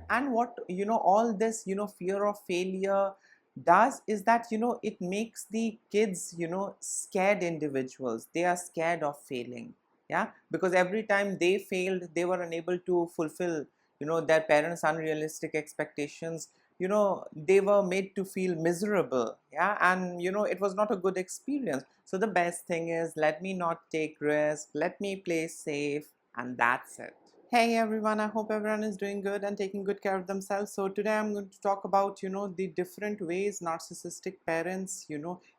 And what, all this, fear of failure does is that, it makes the kids, scared individuals. They are scared of failing. Yeah, because every time they failed, they were unable to fulfill, their parents' unrealistic expectations. They were made to feel miserable. Yeah, and it was not a good experience. So the best thing is, let me not take risks, let me play safe, and that's it. Hey everyone, I hope everyone is doing good and taking good care of themselves. So today I'm going to talk about, the different ways narcissistic parents,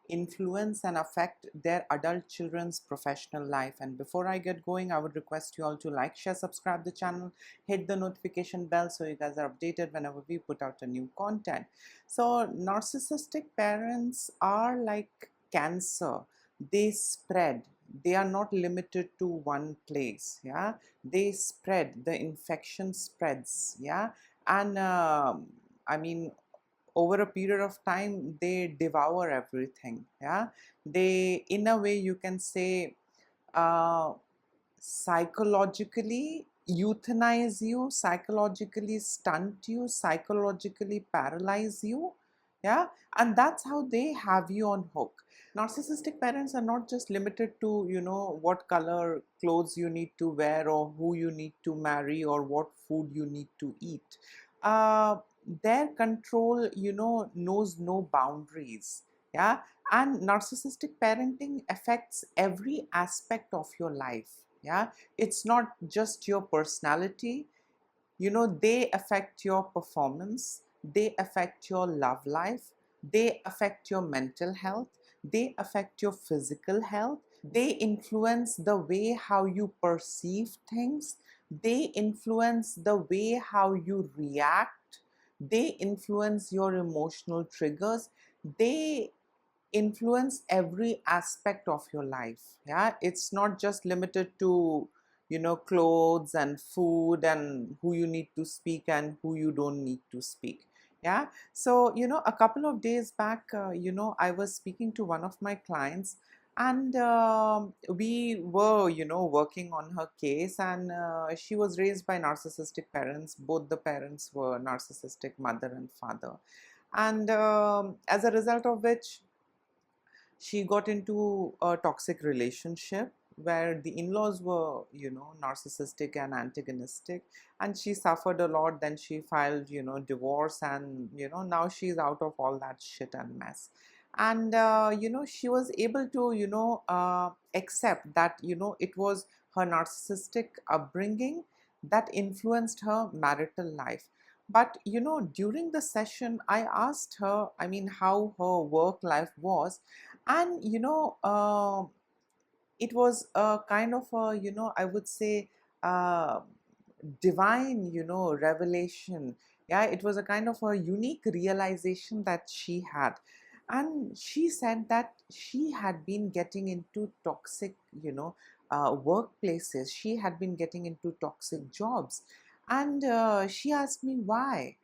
influence and affect their adult children's professional life. And before I get going, I would request you all to like, share, subscribe the channel, hit the notification bell so you guys are updated whenever we put out a new content. So narcissistic parents are like cancer. They spread. They are not limited to one place. Yeah, they spread, the infection spreads. Yeah, and I mean, over a period of time they devour everything. Yeah, they, in a way you can say, uh, psychologically euthanize you, psychologically stunt you, psychologically paralyze you. Yeah, and that's how they have you on hook. Narcissistic parents are not just limited to, what color clothes you need to wear, or who you need to marry, or what food you need to eat. uh, their control, knows no boundaries. Yeah, and narcissistic parenting affects every aspect of your life. Yeah, it's not just your personality. They affect your performance, they affect your love life, they affect your mental health, they affect your physical health, they influence the way how you perceive things, they influence the way how you react, they influence your emotional triggers, they influence every aspect of your life. Yeah, it's not just limited to, clothes and food and who you need to speak and who you don't need to speak. Yeah, so a couple of days back, I was speaking to one of my clients, and we were, working on her case, and she was raised by narcissistic parents. Both the parents were narcissistic, mother and father. And as a result of which, she got into a toxic relationship where the in-laws were, narcissistic and antagonistic, and she suffered a lot. Then she filed, divorce, and now she's out of all that shit and mess. And she was able to, accept that, it was her narcissistic upbringing that influenced her marital life. But during the session, I asked her, I mean, how her work life was. And it was a kind of a, I would say, uh, divine, revelation. Yeah, it was a kind of a unique realization that she had. And she said that she had been getting into toxic, workplaces. She had been getting into toxic jobs. And she asked me why.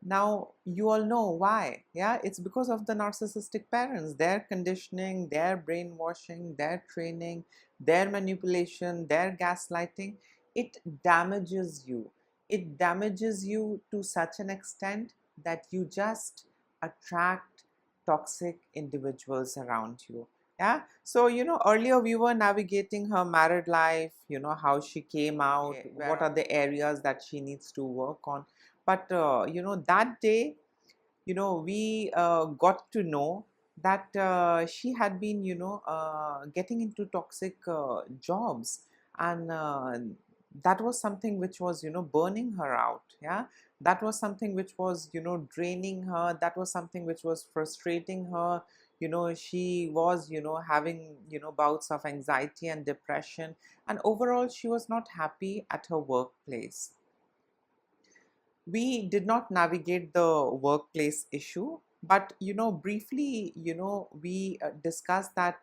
Now, you all know why. Yeah, it's because of the narcissistic parents, their conditioning, their brainwashing, their training, their manipulation, their gaslighting. It damages you. It damages you to such an extent that you just attract toxic individuals around you. Yeah, so earlier we were navigating her married life, how she came out, what are the areas that she needs to work on. But that day, we got to know that she had been, getting into toxic jobs, and that was something which was, burning her out. Yeah, that was something which was, draining her. That was something which was frustrating her. She was, having, bouts of anxiety and depression, and overall she was not happy at her workplace. We did not navigate the workplace issue, but briefly, we discussed that,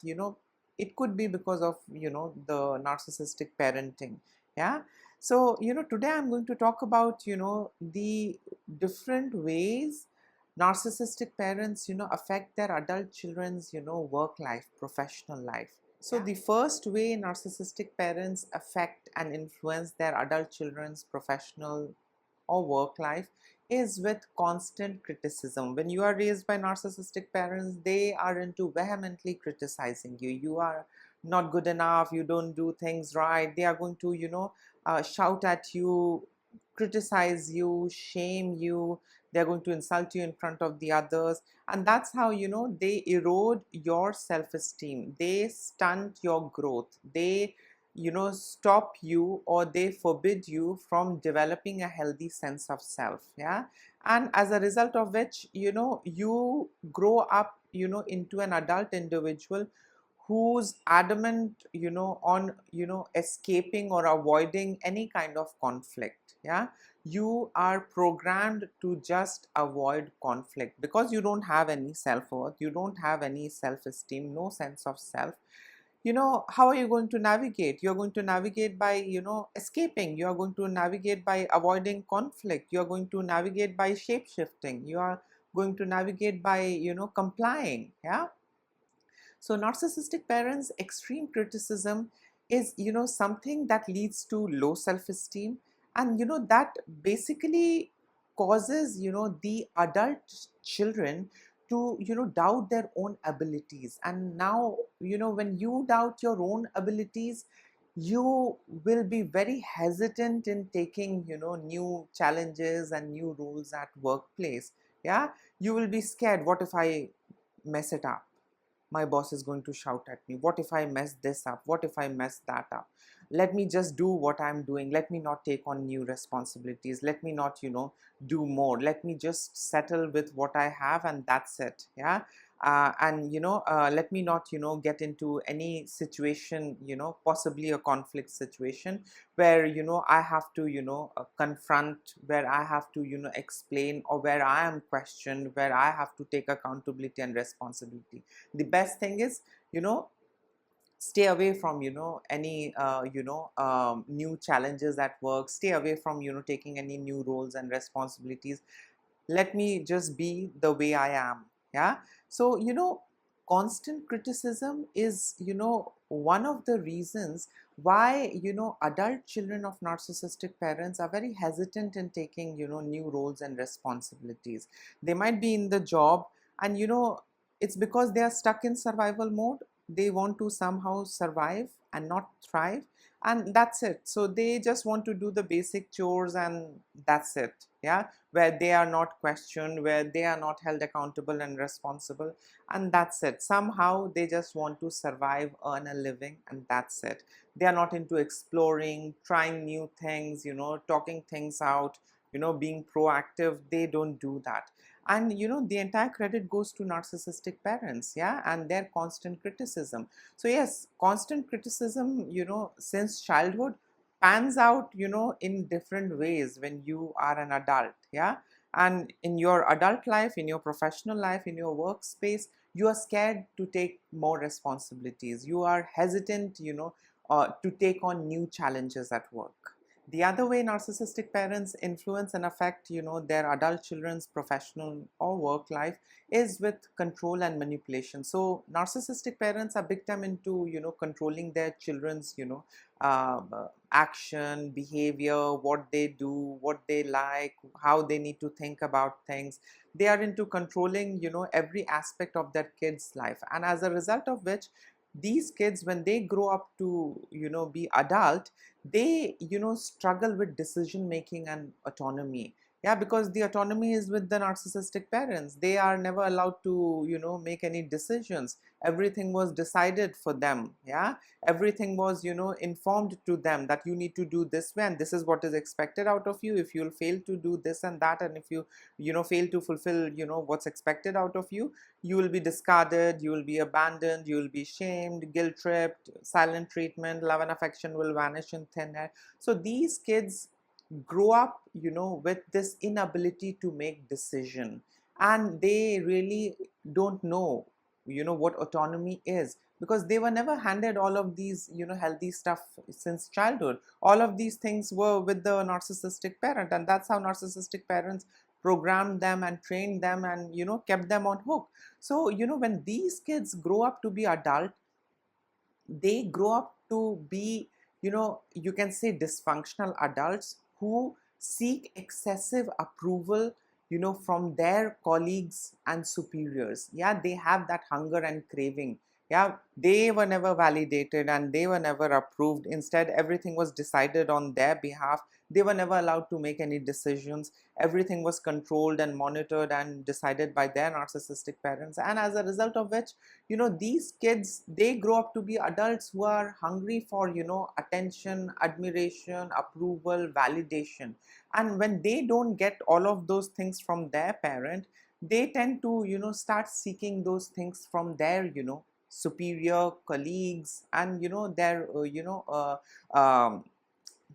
it could be because of, the narcissistic parenting. Yeah, so today I'm going to talk about, the different ways narcissistic parents, affect their adult children's, work life, professional life. So the first way narcissistic parents affect and influence their adult children's professional or work life is with constant criticism. When you are raised by narcissistic parents, they are into vehemently criticizing you. You are not good enough, you don't do things right. They are going to, shout at you, criticize you, shame you. They're going to insult you in front of the others. And that's how, they erode your self-esteem. They stunt your growth. They, stop you, or they forbid you from developing a healthy sense of self. Yeah. And as a result of which, you grow up, into an adult individual who's adamant, on, escaping or avoiding any kind of conflict. Yeah. You are programmed to just avoid conflict because you don't have any self-worth, you don't have any self-esteem, no sense of self. How are you going to navigate? You're going to navigate by, escaping. You are going to navigate by avoiding conflict. You are going to navigate by shape shifting. You are going to navigate by, complying. Yeah. So narcissistic parents, extreme criticism is, something that leads to low self-esteem, and that basically causes, the adult children to, doubt their own abilities. And now, when you doubt your own abilities, you will be very hesitant in taking, new challenges and new roles at workplace. Yeah. You will be scared. What if I mess it up? My boss is going to shout at me. What if I mess this up? What if I mess that up? Let me just do what I'm doing. Let me not take on new responsibilities. Let me not, do more. Let me just settle with what I have, and that's it. Yeah. And let me not, get into any situation, possibly a conflict situation where, I have to, confront, where I have to, explain, or where I am questioned, where I have to take accountability and responsibility. The best thing is, stay away from, any new challenges at work. Stay away from, taking any new roles and responsibilities. Let me just be the way I am. Yeah. So, constant criticism is, one of the reasons why, adult children of narcissistic parents are very hesitant in taking, new roles and responsibilities. They might be in the job, and, it's because they are stuck in survival mode. They want to somehow survive and not thrive, and that's it. So they just want to do the basic chores, and that's it. Yeah. Where they are not questioned, where they are not held accountable and responsible, and that's it. Somehow they just want to survive, earn a living, and that's it. They are not into exploring, trying new things, talking things out, being proactive. They don't do that. And the entire credit goes to narcissistic parents. Yeah. And their constant criticism. So yes, constant criticism, since childhood, pans out, in different ways when you are an adult. Yeah. And in your adult life, in your professional life, in your workspace, you are scared to take more responsibilities. You are hesitant, to take on new challenges at work. The other way narcissistic parents influence and affect, their adult children's professional or work life is with control and manipulation. So narcissistic parents are big time into, controlling their children's, action, behavior, what they do, what they like, how they need to think about things. They are into controlling, every aspect of their kids' life. And as a result of which, these kids, when they grow up to, be adult, they, struggle with decision making and autonomy. Yeah. Because the autonomy is with the narcissistic parents. They are never allowed to, make any decisions. Everything was decided for them. Yeah. Everything was, informed to them that you need to do this way, and this is what is expected out of you. If you'll fail to do this and that, and if you, fail to fulfill, what's expected out of you, you will be discarded, you will be abandoned, you will be shamed, guilt tripped, silent treatment, love and affection will vanish in thin air. So these kids grow up, with this inability to make decision, and they really don't know, what autonomy is, because they were never handed all of these, healthy stuff since childhood. All of these things were with the narcissistic parent, and that's how narcissistic parents programmed them and trained them and, kept them on hook. So, when these kids grow up to be adult, they grow up to be, you can say, dysfunctional adults who seek excessive approval, from their colleagues and superiors. Yeah, they have that hunger and craving. Yeah, they were never validated and they were never approved. Instead, everything was decided on their behalf. They were never allowed to make any decisions. Everything was controlled and monitored and decided by their narcissistic parents. And as a result of which, these kids, they grow up to be adults who are hungry for, attention, admiration, approval, validation. And when they don't get all of those things from their parent, they tend to, start seeking those things from their, superior colleagues and, their,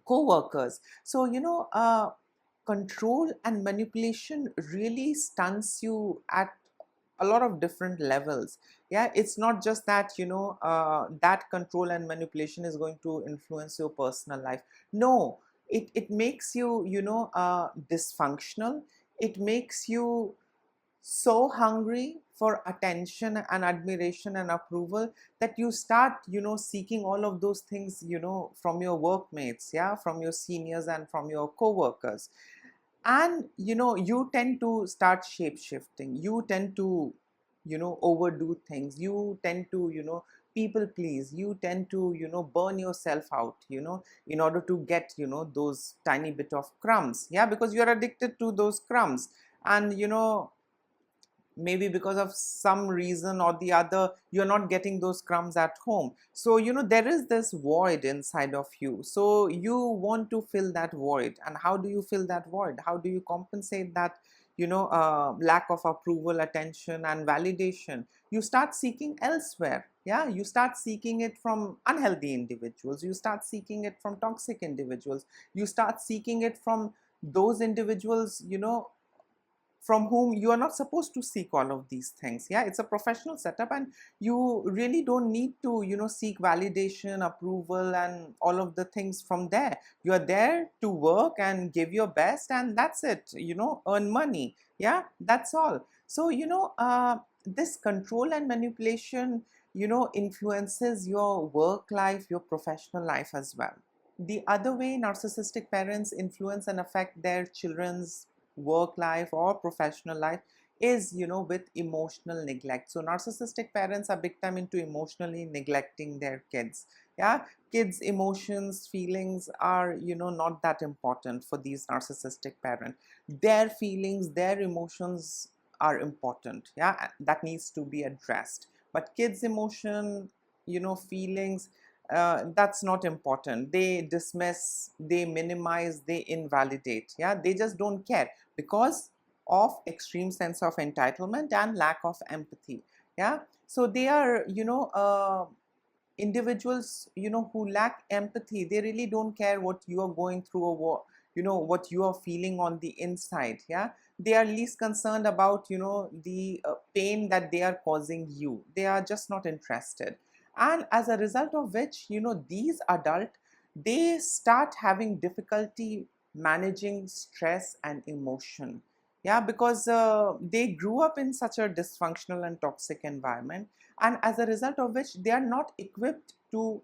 co-workers. So, control and manipulation really stunts you at a lot of different levels. Yeah, it's not just that, that control and manipulation is going to influence your personal life. No, it makes you, dysfunctional. It makes you so hungry for attention and admiration and approval that you start, seeking all of those things, from your workmates, yeah, from your seniors and from your co-workers. And you tend to start shape shifting. You tend to, overdo things. You tend to, people please. You tend to, burn yourself out, in order to get, those tiny bit of crumbs. Yeah, because you're addicted to those crumbs. And maybe because of some reason or the other, you're not getting those crumbs at home. So there is this void inside of you, so you want to fill that void. And how do you fill that void? How do you compensate that, lack of approval, attention and validation? You start seeking elsewhere. Yeah, you start seeking it from unhealthy individuals. You start seeking it from toxic individuals. You start seeking it from those individuals, from whom you are not supposed to seek all of these things. Yeah, it's a professional setup, and you really don't need to, seek validation, approval and all of the things from there. You are there to work and give your best, and that's it. Earn money. Yeah, that's all. So this control and manipulation, influences your work life, your professional life as well. The other way narcissistic parents influence and affect their children's work life or professional life is, with emotional neglect. So narcissistic parents are big time into emotionally neglecting their kids. Yeah, kids emotions, feelings are, not that important for these narcissistic parents. Their feelings, their emotions are important. Yeah, that needs to be addressed. But kids emotion, feelings, that's not important. They dismiss, they minimize, they invalidate. Yeah, they just don't care because of extreme sense of entitlement and lack of empathy. Yeah, so they are, individuals, who lack empathy. They really don't care what you are going through or what you are feeling on the inside. Yeah, they are least concerned about, the pain that they are causing you. They are just not interested. And as a result of which, these adult, they start having difficulty managing stress and emotion. Yeah, because they grew up in such a dysfunctional and toxic environment, and as a result of which they are not equipped to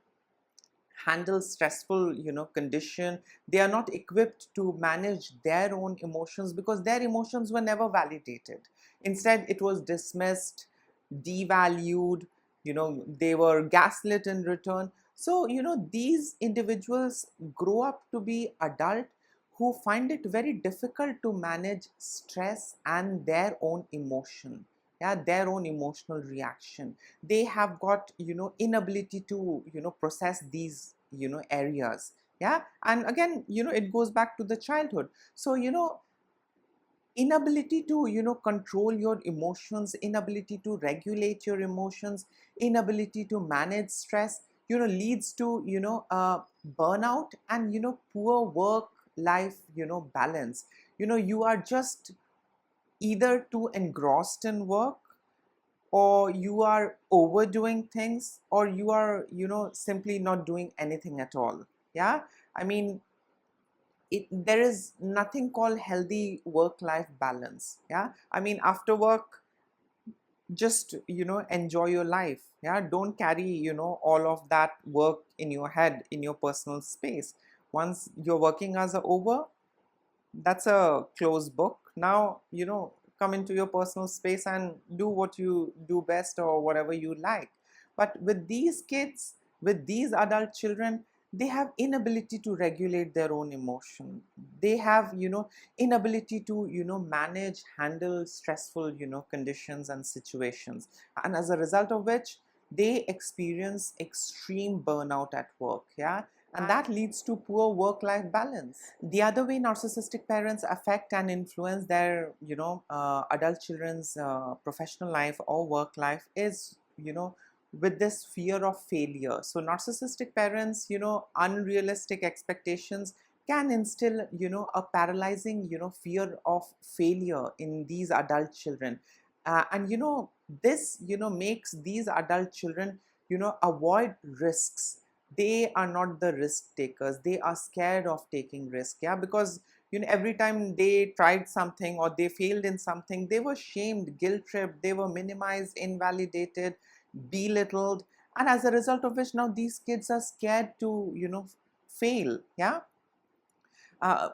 handle stressful, condition. They are not equipped to manage their own emotions because their emotions were never validated. Instead, it was dismissed, devalued. They were gaslit in return. So these individuals grow up to be adult who find it very difficult to manage stress and their own emotion. Yeah, their own emotional reaction. They have got, inability to, process these, areas. Yeah, and again, it goes back to the childhood. So inability to, control your emotions, inability to regulate your emotions, inability to manage stress, leads to, burnout and, poor work life, balance. You are just either too engrossed in work, or you are overdoing things, or you are, simply not doing anything at all. Yeah, I mean, there is nothing called healthy work life balance. Yeah, I mean, after work, just, enjoy your life. Yeah, don't carry, all of that work in your head, in your personal space. Once your working hours are over, that's a closed book. Now, come into your personal space and do what you do best or whatever you like. But with these kids, with these adult children, they have inability to regulate their own emotion. They have, inability to, manage, handle stressful, conditions and situations. And as a result of which, they experience extreme burnout at work. Yeah. And that leads to poor work-life balance. The other way narcissistic parents affect and influence their, adult children's professional life or work life is, with this fear of failure. So narcissistic parents, unrealistic expectations can instill, a paralyzing, fear of failure in these adult children. And, this, makes these adult children, avoid risks. They are not the risk takers. They are scared of taking risk. Yeah, because every time they tried something or they failed in something, they were shamed, guilt tripped, they were minimized, invalidated, belittled, and as a result of which now these kids are scared to fail. Yeah.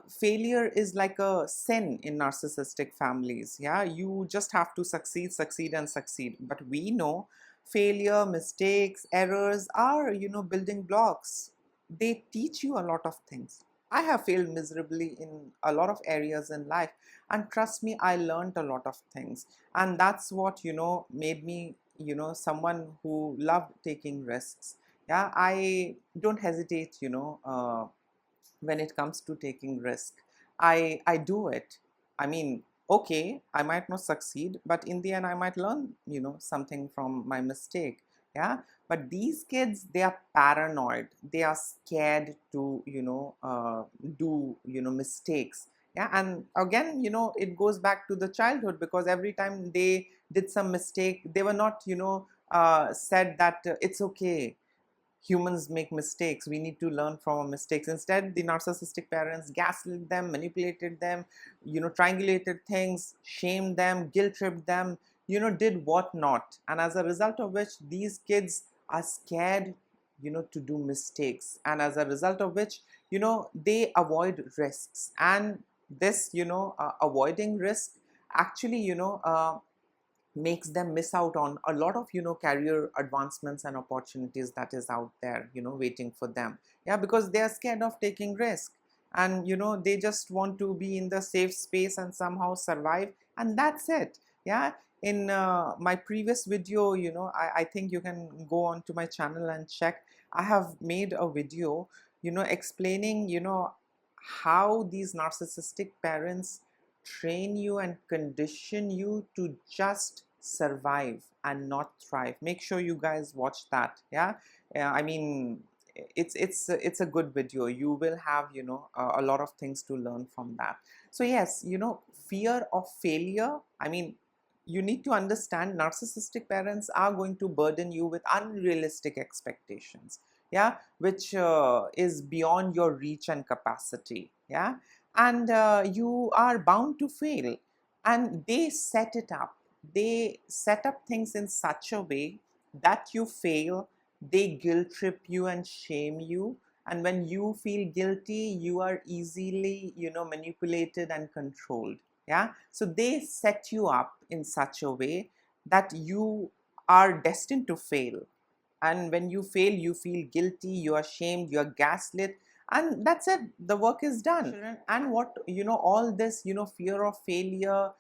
Failure is like a sin in narcissistic families. Yeah, you just have to succeed, succeed, and succeed. But we know failure, mistakes, errors are, building blocks. They teach you a lot of things. I have failed miserably in a lot of areas in life, and trust me, I learned a lot of things, and that's what made me someone who loved taking risks. Yeah, I don't hesitate when it comes to taking risk. I do it. I mean, okay, I might not succeed, but in the end I might learn something from my mistake. Yeah. But these kids, they are paranoid, they are scared to do mistakes. Yeah. And again, it goes back to the childhood, because every time they did some mistake, they were not said that it's okay, humans make mistakes, we need to learn from our mistakes. Instead, the narcissistic parents gaslit them, manipulated them, triangulated things, shamed them, guilt tripped them, did what not. And as a result of which, these kids are scared to do mistakes, and as a result of which, they avoid risks. And this avoiding risk actually makes them miss out on a lot of career advancements and opportunities that is out there waiting for them. Yeah, because they are scared of taking risk, and they just want to be in the safe space and somehow survive, and that's it. Yeah. In my previous video, I think you can go on to my channel and check. I have made a video explaining how these narcissistic parents train you and condition you to just survive and not thrive. Make sure you guys watch that. Yeah. I mean, it's a good video. You will have a lot of things to learn from that. So yes, fear of failure, I mean, you need to understand narcissistic parents are going to burden you with unrealistic expectations. Yeah, which is beyond your reach and capacity. Yeah. And you are bound to fail, and they set it up. They set up things in such a way that you fail. They guilt trip you and shame you, and when you feel guilty, you are easily manipulated and controlled. Yeah. So they set you up in such a way that you are destined to fail, and when you fail, you feel guilty, you are shamed, you are gaslit, and that's it, the work is done. And what all this fear of failure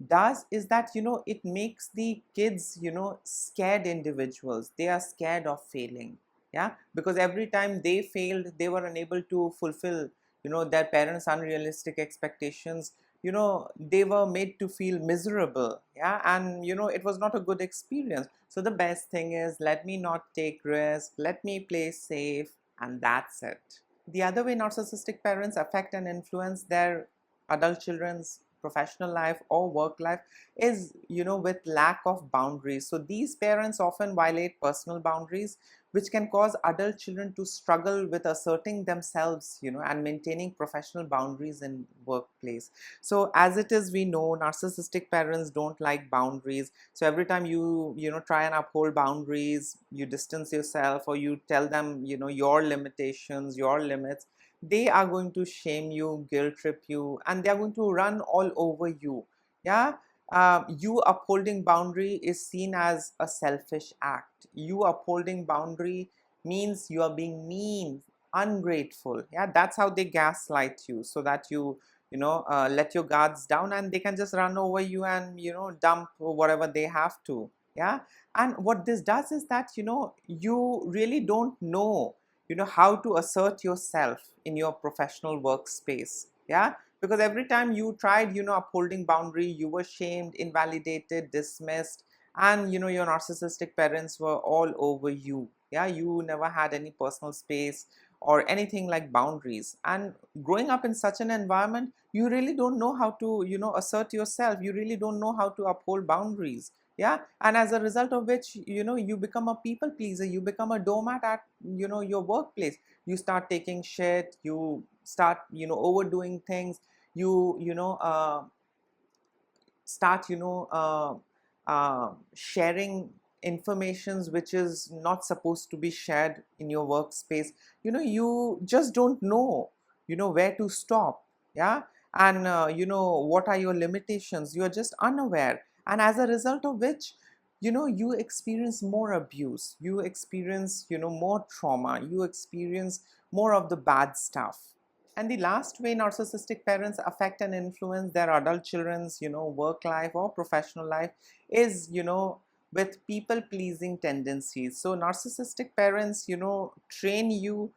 does is that it makes the kids scared individuals. They are scared of failing. Yeah, because every time they failed, they were unable to fulfill their parents unrealistic expectations. They were made to feel miserable. Yeah, and it was not a good experience. So the best thing is, let me not take risks, let me play safe, and that's it. The other way narcissistic parents affect and influence their adult children's professional life or work life is with lack of boundaries. So these parents often violate personal boundaries, which can cause adult children to struggle with asserting themselves and maintaining professional boundaries in workplace. So as it is, we know narcissistic parents don't like boundaries. So every time you try and uphold boundaries, you distance yourself, or you tell them your limitations, your limits, they are going to shame you, guilt trip you, and they are going to run all over you. Yeah. You upholding boundary is seen as a selfish act. You upholding boundary means you are being mean, ungrateful. Yeah, that's how they gaslight you, so that you let your guards down, and they can just run over you and dump whatever they have to. Yeah. And what this does is that you really don't know how to assert yourself in your professional workspace. Yeah. Because every time you tried upholding boundary, you were shamed, invalidated, dismissed, and your narcissistic parents were all over you. Yeah, you never had any personal space or anything like boundaries. And growing up in such an environment, you really don't know how to assert yourself. You really don't know how to uphold boundaries. Yeah. And as a result of which you become a people pleaser, you become a doormat at your workplace. You start taking shit, you start overdoing things, you start sharing informations which is not supposed to be shared in your workspace. You just don't know where to stop. Yeah. And what are your limitations, you are just unaware. And as a result of which you experience more abuse, you experience more trauma, you experience more of the bad stuff. And the last way narcissistic parents affect and influence their adult children's, work life or professional life is, with people pleasing tendencies. So narcissistic parents, train you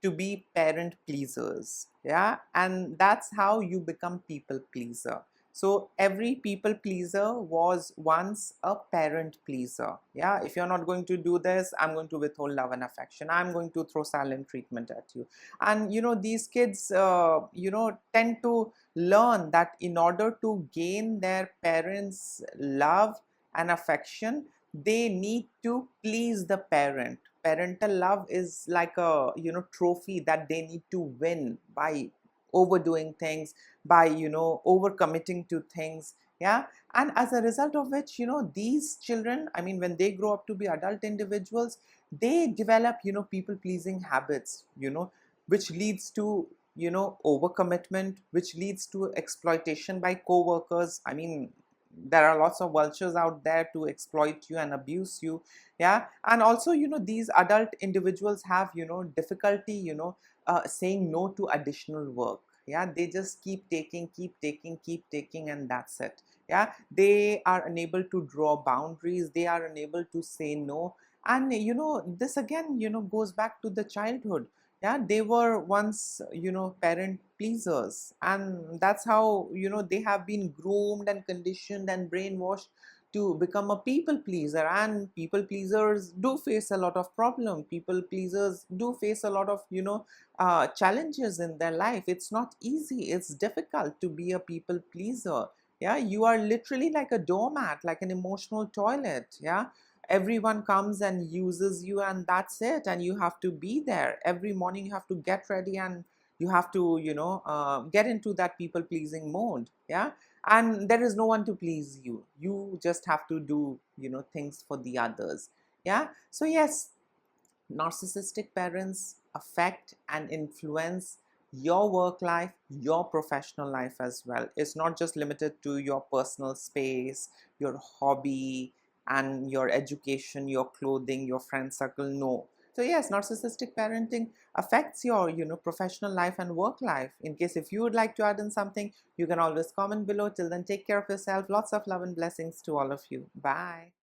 to be parent pleasers. Yeah. And that's how you become people pleaser. So every people pleaser was once a parent pleaser. Yeah. If you're not going to do this, I'm going to withhold love and affection, I'm going to throw silent treatment at you. And these kids tend to learn that in order to gain their parents love and affection, they need to please the parent. Parental love is like a trophy that they need to win by overdoing things, by overcommitting to things. Yeah. And as a result of which these children, I mean, when they grow up to be adult individuals, they develop people pleasing habits, which leads to overcommitment, which leads to exploitation by co-workers. I mean, there are lots of vultures out there to exploit you and abuse you. Yeah. And also these adult individuals have difficulty saying no to additional work. Yeah. They just keep taking, keep taking, and that's it. Yeah. They are unable to draw boundaries, they are unable to say no. And this again goes back to the childhood. Yeah, they were once parent pleasers, and that's how they have been groomed and conditioned and brainwashed to become a people pleaser. And people pleasers do face a lot of problem, people pleasers do face a lot of challenges in their life. It's not easy, it's difficult to be a people pleaser. Yeah, you are literally like a doormat, like an emotional toilet. Yeah, everyone comes and uses you, and that's it. And you have to be there every morning, you have to get ready, and you have to get into that people pleasing mode. Yeah. And there is no one to please you, you just have to do things for the others. Yeah. So yes, narcissistic parents affect and influence your work life, your professional life as well. It's not just limited to your personal space, your hobby, and your education, your clothing, your friend circle. No. So yes, narcissistic parenting affects your professional life and work life. In case if you would like to add in something, you can always comment below. Till then, take care of yourself. Lots of love and blessings to all of you. Bye.